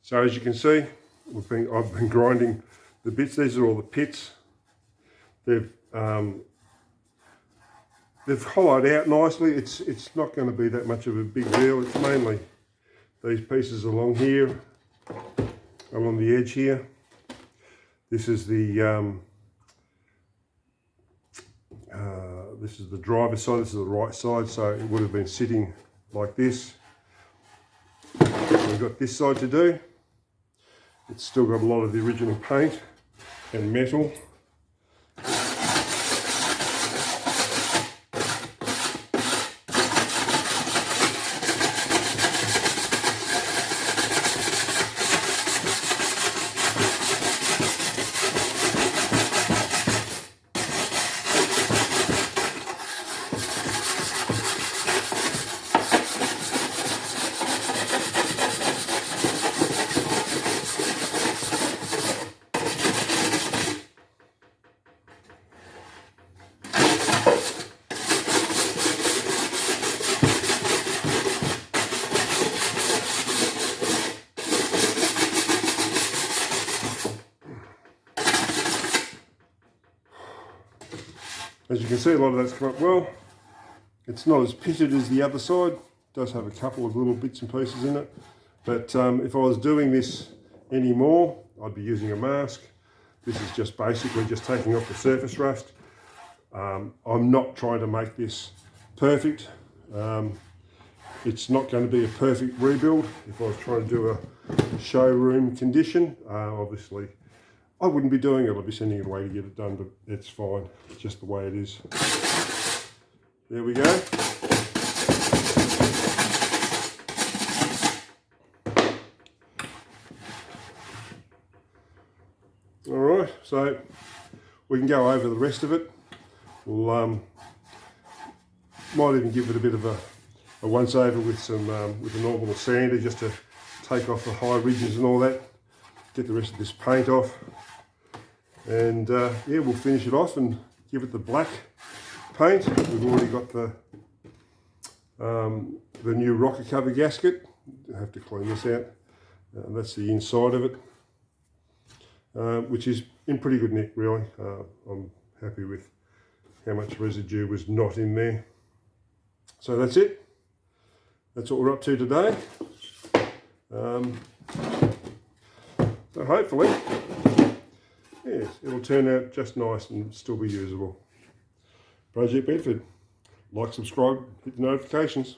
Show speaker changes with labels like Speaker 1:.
Speaker 1: So as you can see, I've been grinding the bits. These are all the pits. They've hollowed out nicely. It's not going to be that much of a big deal. It's mainly these pieces along here, along the edge here. This is the driver's side. This is the right side, so it would have been sitting like this. We've got this side to do. It's still got a lot of the original paint and metal. As you can see, a lot of that's come up well. It's not as pitted as the other side. It does have a couple of little bits and pieces in it. But if I was doing this anymore, I'd be using a mask. This is just basically just taking off the surface rust. I'm not trying to make this perfect. It's not going to be a perfect rebuild. If I was trying to do a showroom condition, obviously I wouldn't be doing it. I'd be sending it away to get it done, but it's fine. It's just the way it is. There we go. All right, so we can go over the rest of it. We'll might even give it a bit of a once over with some with a normal sander, just to take off the high ridges and all that. Get the rest of this paint off. And yeah, we'll finish it off and give it the black paint. We've already got the new rocker cover gasket. I have to clean this out. That's the inside of it, which is in pretty good nick, really. I'm happy with how much residue was not in there. So that's it. That's what we're up to today. So hopefully, yes, it'll turn out just nice and still be usable. Project Bedford. Like, subscribe, hit the notifications.